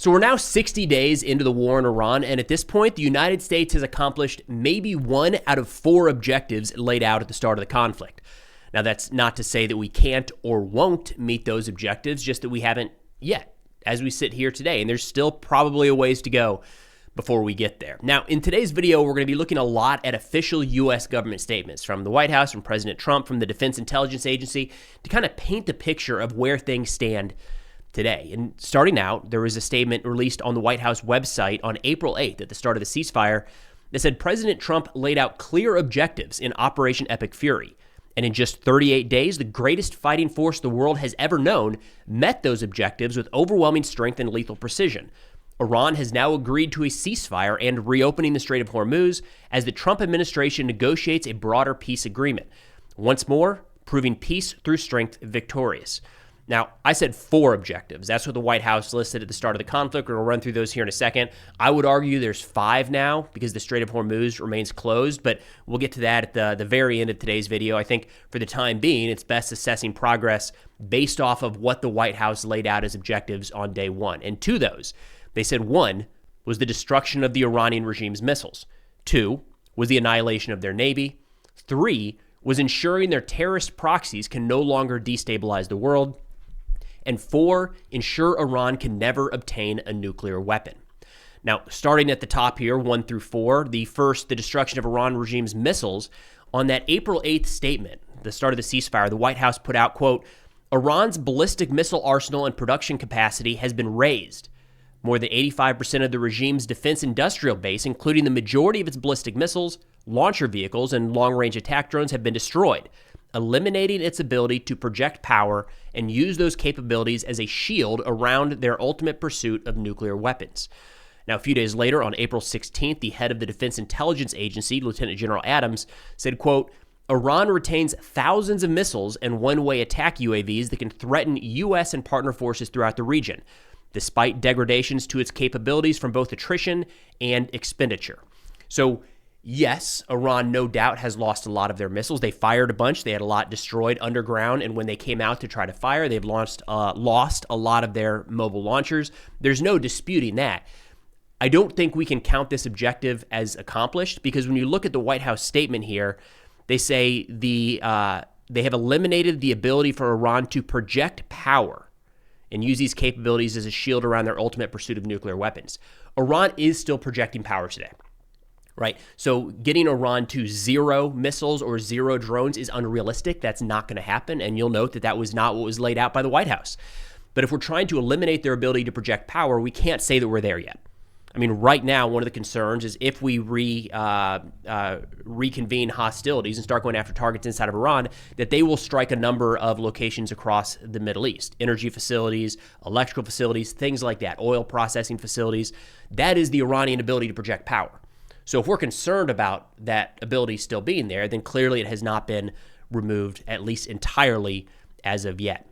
So we're now 60 days into the war in Iran, and at this point, the United States has accomplished maybe 1 out of 4 objectives laid out at the start of the conflict. Now, that's not to say that we can't or won't meet those objectives, just that we haven't yet, as we sit here today, and there's still probably a ways to go before we get there. Now, in today's video, we're going to be looking a lot at official U.S. government statements from the White House, from President Trump, from the Defense Intelligence Agency, to kind of paint the picture of where things stand today. And starting out, there was a statement released on the White House website on April 8th at the start of the ceasefire that said President Trump laid out clear objectives in Operation Epic Fury. And in just 38 days, the greatest fighting force the world has ever known met those objectives with overwhelming strength and lethal precision. Iran has now agreed to a ceasefire and reopening the Strait of Hormuz as the Trump administration negotiates a broader peace agreement. Once more, proving peace through strength victorious. Now, I said 4 objectives. That's what the White House listed at the start of the conflict. We're going to run through those here in a second. I would argue there's 5 now because the Strait of Hormuz remains closed, but we'll get to that at the very end of today's video. I think for the time being, it's best assessing progress based off of what the White House laid out as objectives on day 1. And to those, they said 1 was the destruction of the Iranian regime's missiles. 2 was the annihilation of their navy. 3 was ensuring their terrorist proxies can no longer destabilize the world. And 4, ensure Iran can never obtain a nuclear weapon. Now, starting at the top here, 1 through 4, the first, the destruction of Iran regime's missiles. On that April 8th statement, the start of the ceasefire, the White House put out, quote, Iran's ballistic missile arsenal and production capacity has been raised. More than 85% of the regime's defense industrial base, including the majority of its ballistic missiles, launcher vehicles, and long-range attack drones, have been destroyed, eliminating its ability to project power and use those capabilities as a shield around their ultimate pursuit of nuclear weapons. Now, a few days later, on April 16th, the head of the Defense Intelligence Agency, Lieutenant General Adams, said, quote, Iran retains thousands of missiles and one-way attack UAVs that can threaten U.S. and partner forces throughout the region, despite degradations to its capabilities from both attrition and expenditure. So, yes, Iran no doubt has lost a lot of their missiles. They fired a bunch. They had a lot destroyed underground. And when they came out to try to fire, they've lost a lot of their mobile launchers. There's no disputing that. I don't think we can count this objective as accomplished because when you look at the White House statement here, they say they have eliminated the ability for Iran to project power and use these capabilities as a shield around their ultimate pursuit of nuclear weapons. Iran is still projecting power today. Right. So getting Iran to 0 missiles or 0 drones is unrealistic. That's not going to happen. And you'll note that that was not what was laid out by the White House. But if we're trying to eliminate their ability to project power, we can't say that we're there yet. I mean, right now, one of the concerns is if we reconvene hostilities and start going after targets inside of Iran, that they will strike a number of locations across the Middle East, energy facilities, electrical facilities, things like that, oil processing facilities. That is the Iranian ability to project power. So if we're concerned about that ability still being there, then clearly it has not been removed, at least entirely, as of yet.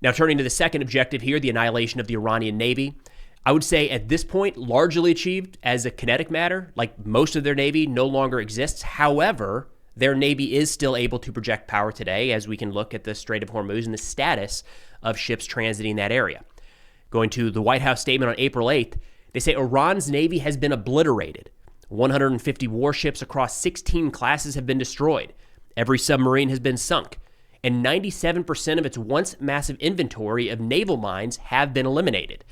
Now, turning to the second objective here, the annihilation of the Iranian Navy, I would say at this point, largely achieved as a kinetic matter, like most of their Navy no longer exists. However, their Navy is still able to project power today, as we can look at the Strait of Hormuz and the status of ships transiting that area. Going to the White House statement on April 8th, they say Iran's Navy has been obliterated. 150 warships across 16 classes have been destroyed. Every submarine has been sunk. And 97% of its once massive inventory of naval mines have been eliminated.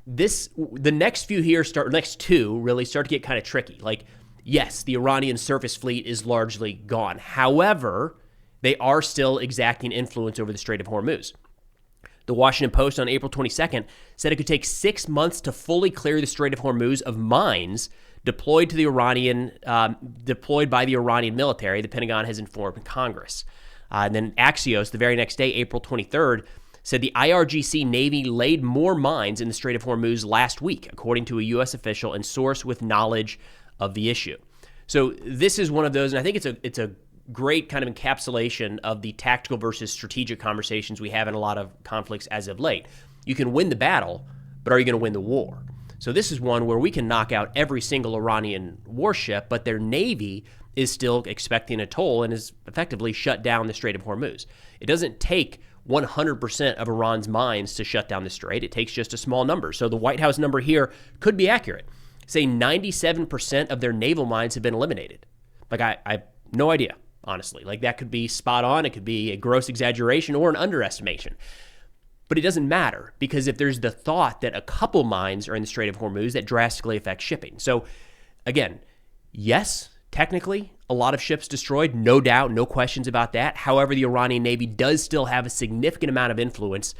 The next few here next 2 really start to get kind of tricky. Like, yes, the Iranian surface fleet is largely gone. However, they are still exacting influence over the Strait of Hormuz. The Washington Post on April 22nd said it could take 6 months to fully clear the Strait of Hormuz of mines deployed by the Iranian military. The Pentagon has informed Congress. And then Axios, the very next day, April 23rd, said the IRGC Navy laid more mines in the Strait of Hormuz last week, according to a U.S. official and source with knowledge of the issue. So this is one of those, and I think it's a great kind of encapsulation of the tactical versus strategic conversations we have in a lot of conflicts as of late. You can win the battle, but are you going to win the war? So this is one where we can knock out every single Iranian warship, but their Navy is still expecting a toll and has effectively shut down the Strait of Hormuz. It doesn't take 100% of Iran's mines to shut down the strait. It takes just a small number. So the White House number here could be accurate. Say 97% of their naval mines have been eliminated. Like, I have no idea, honestly. Like, that could be spot on. It could be a gross exaggeration or an underestimation. But it doesn't matter, because if there's the thought that a couple mines are in the Strait of Hormuz, that drastically affects shipping. So again, yes, technically, a lot of ships destroyed, no doubt, no questions about that. However, the Iranian Navy does still have a significant amount of influence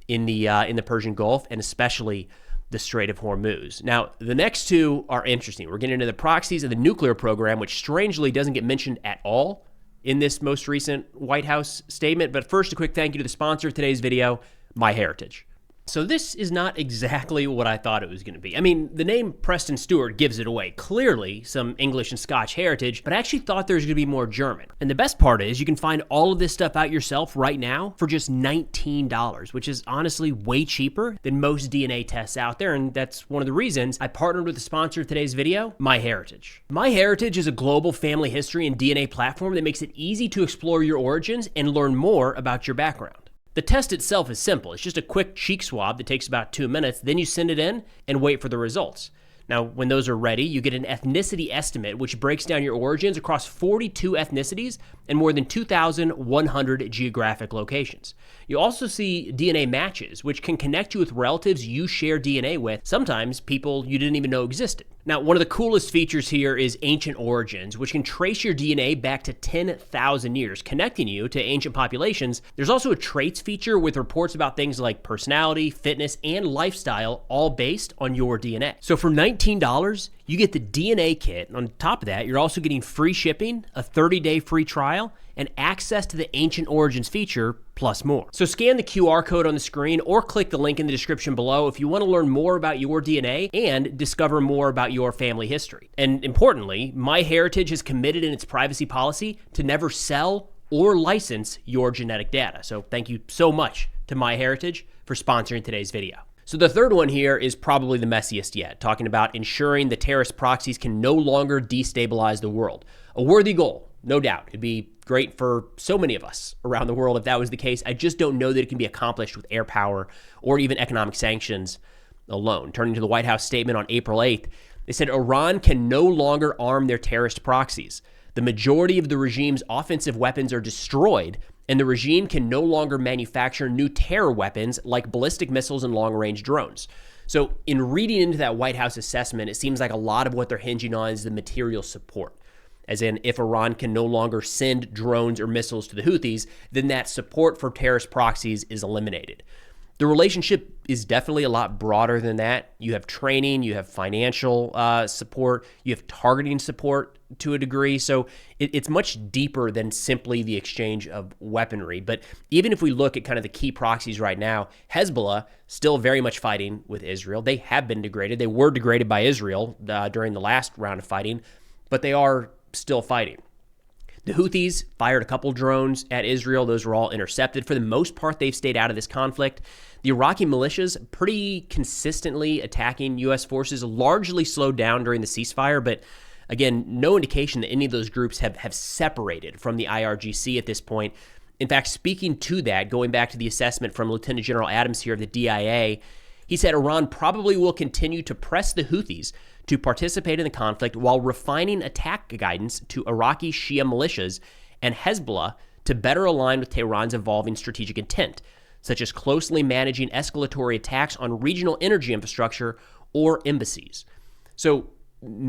in the Persian Gulf, and especially the Strait of Hormuz. Now, the next two are interesting. We're getting into the proxies and the nuclear program, which strangely doesn't get mentioned at all in this most recent White House statement. But first, a quick thank you to the sponsor of today's video, MyHeritage. So this is not exactly what I thought it was going to be. I mean, the name Preston Stewart gives it away. Clearly some English and Scotch heritage, but I actually thought there was going to be more German. And the best part is you can find all of this stuff out yourself right now for just $19, which is honestly way cheaper than most DNA tests out there. And that's one of the reasons I partnered with the sponsor of today's video, MyHeritage. MyHeritage is a global family history and DNA platform that makes it easy to explore your origins and learn more about your background. The test itself is simple. It's just a quick cheek swab that takes about 2 minutes. Then you send it in and wait for the results. Now, when those are ready, you get an ethnicity estimate, which breaks down your origins across 42 ethnicities and more than 2,100 geographic locations. You also see DNA matches, which can connect you with relatives you share DNA with, sometimes people you didn't even know existed. Now, one of the coolest features here is Ancient Origins, which can trace your DNA back to 10,000 years, connecting you to ancient populations. There's also a traits feature with reports about things like personality, fitness, and lifestyle, all based on your DNA. So for $19, you get the DNA kit. On top of that, you're also getting free shipping, a 30-day free trial, and access to the Ancient Origins feature, plus more. So scan the QR code on the screen or click the link in the description below if you want to learn more about your DNA and discover more about your family history. And importantly, MyHeritage has committed in its privacy policy to never sell or license your genetic data. So thank you so much to MyHeritage for sponsoring today's video. So the third one here is probably the messiest yet, talking about ensuring the terrorist proxies can no longer destabilize the world. A worthy goal, no doubt. It'd be great for so many of us around the world if that was the case. I just don't know that it can be accomplished with air power or even economic sanctions alone. Turning to the White House statement on April 8th, they said Iran can no longer arm their terrorist proxies. The majority of the regime's offensive weapons are destroyed, and the regime can no longer manufacture new terror weapons like ballistic missiles and long-range drones. So in reading into that White House assessment, it seems like a lot of what they're hinging on is the material support. As in, if Iran can no longer send drones or missiles to the Houthis, then that support for terrorist proxies is eliminated. The relationship is definitely a lot broader than that. You have training, you have financial support, you have targeting support to a degree. So it's much deeper than simply the exchange of weaponry. But even if we look at kind of the key proxies right now, Hezbollah still very much fighting with Israel. They have been degraded. They were degraded by Israel during the last round of fighting, but they are still fighting. The Houthis fired a couple drones at Israel. Those were all intercepted. For the most part, they've stayed out of this conflict. The Iraqi militias pretty consistently attacking U.S. forces, largely slowed down during the ceasefire, but again, no indication that any of those groups have separated from the IRGC at this point. In fact, speaking to that, going back to the assessment from Lieutenant General Adams here of the DIA, he said Iran probably will continue to press the Houthis to participate in the conflict while refining attack guidance to Iraqi Shia militias and Hezbollah to better align with Tehran's evolving strategic intent, such as closely managing escalatory attacks on regional energy infrastructure or embassies. So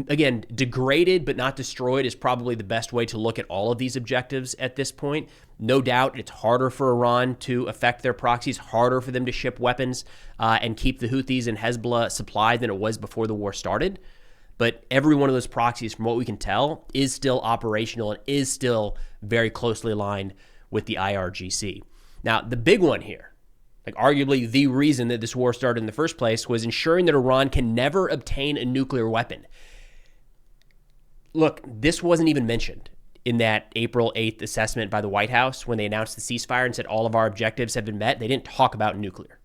again, degraded but not destroyed is probably the best way to look at all of these objectives at this point. No doubt it's harder for Iran to affect their proxies, harder for them to ship weapons and keep the Houthis and Hezbollah supplied than it was before the war started. But every one of those proxies, from what we can tell, is still operational and is still very closely aligned with the IRGC. Now, the big one here, like arguably the reason that this war started in the first place, was ensuring that Iran can never obtain a nuclear weapon. Look, this wasn't even mentioned in that April 8th assessment by the White House when they announced the ceasefire and said all of our objectives have been met. They didn't talk about nuclear.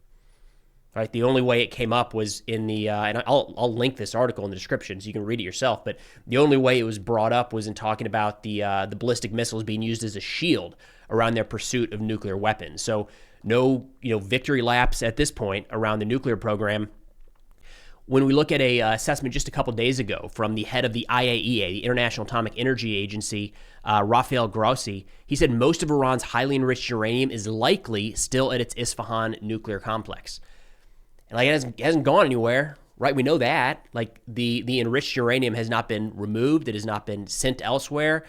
Right? The only way it came up was in the, and I'll link this article in the description so you can read it yourself, but the only way it was brought up was in talking about the ballistic missiles being used as a shield around their pursuit of nuclear weapons. So no victory laps at this point around the nuclear program. When we look at a assessment just a couple days ago from the head of the IAEA, the International Atomic Energy Agency, Rafael Grossi, he said most of Iran's highly enriched uranium is likely still at its Isfahan nuclear complex. And it hasn't gone anywhere, right? We know that. The enriched uranium has not been removed. It has not been sent elsewhere.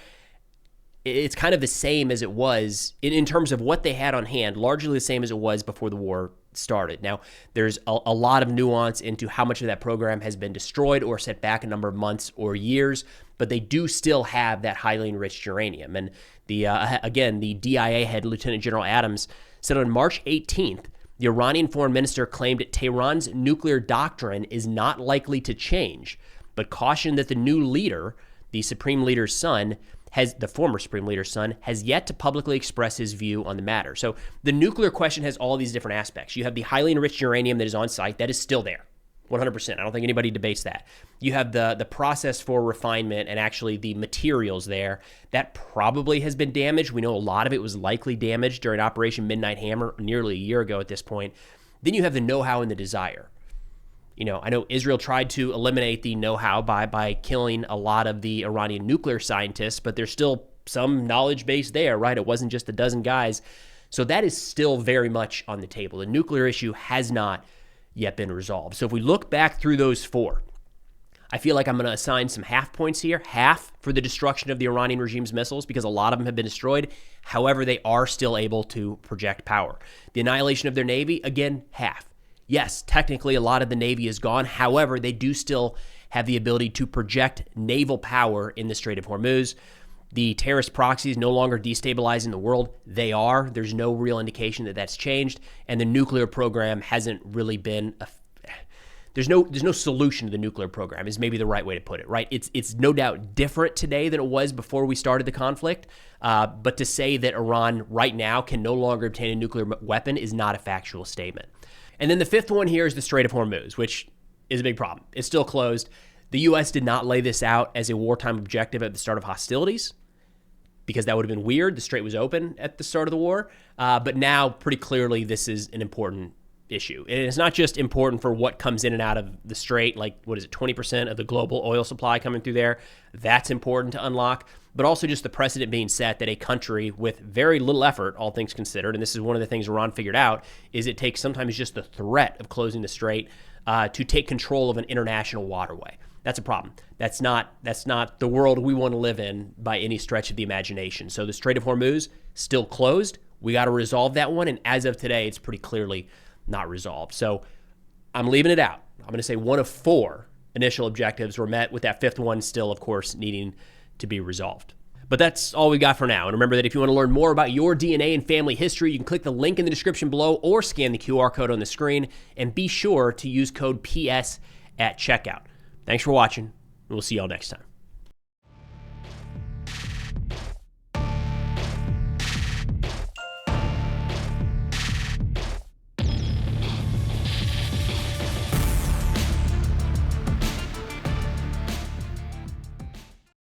It's kind of the same as it was in terms of what they had on hand, largely the same as it was before the war started. Now, there's a lot of nuance into how much of that program has been destroyed or set back a number of months or years, but they do still have that highly enriched uranium. And the DIA head, Lieutenant General Adams, said on March 18th, the Iranian foreign minister claimed that Tehran's nuclear doctrine is not likely to change, but cautioned that the new leader, the Supreme Leader's son, the former Supreme Leader's son, has yet to publicly express his view on the matter. So the nuclear question has all these different aspects. You have the highly enriched uranium that is on site. That is still there, 100%. I don't think anybody debates that. You have the process for refinement and actually the materials there. That probably has been damaged. We know a lot of it was likely damaged during Operation Midnight Hammer nearly a year ago at this point. Then you have the know-how and the desire. I know Israel tried to eliminate the know-how by killing a lot of the Iranian nuclear scientists, but there's still some knowledge base there, right? It wasn't just a dozen guys. So that is still very much on the table. The nuclear issue has not yet been resolved. So if we look back through those four, I feel like I'm going to assign some half points here. Half for the destruction of the Iranian regime's missiles, because a lot of them have been destroyed. However, they are still able to project power. The annihilation of their Navy, again, half. Yes, technically a lot of the Navy is gone. However, they do still have the ability to project naval power in the Strait of Hormuz. The terrorist proxies no longer destabilizing the world. They are. There's no real indication that that's changed. And the nuclear program hasn't really been there's no solution to the nuclear program is maybe the right way to put it, right? It's no doubt different today than it was before we started the conflict. But to say that Iran right now can no longer obtain a nuclear weapon is not a factual statement. And then the fifth one here is the Strait of Hormuz, which is a big problem. It's still closed. The U.S. did not lay this out as a wartime objective at the start of hostilities because that would have been weird. The strait was open at the start of the war. But now, pretty clearly, this is an important issue. And it's not just important for what comes in and out of the strait, like, 20% of the global oil supply coming through there. That's important to unlock. But also just the precedent being set that a country with very little effort, all things considered, and this is one of the things Iran figured out, is it takes sometimes just the threat of closing the strait to take control of an international waterway. That's a problem. That's not the world we want to live in by any stretch of the imagination. So the Strait of Hormuz, still closed. We got to resolve that one. And as of today, it's pretty clearly not resolved. So I'm leaving it out. I'm going to say one of four initial objectives were met, with that fifth one still, of course, needing to be resolved. But that's all we got for now. And remember that if you want to learn more about your DNA and family history, you can click the link in the description below or scan the QR code on the screen. And be sure to use code PS at checkout. Thanks for watching, and we'll see y'all next time.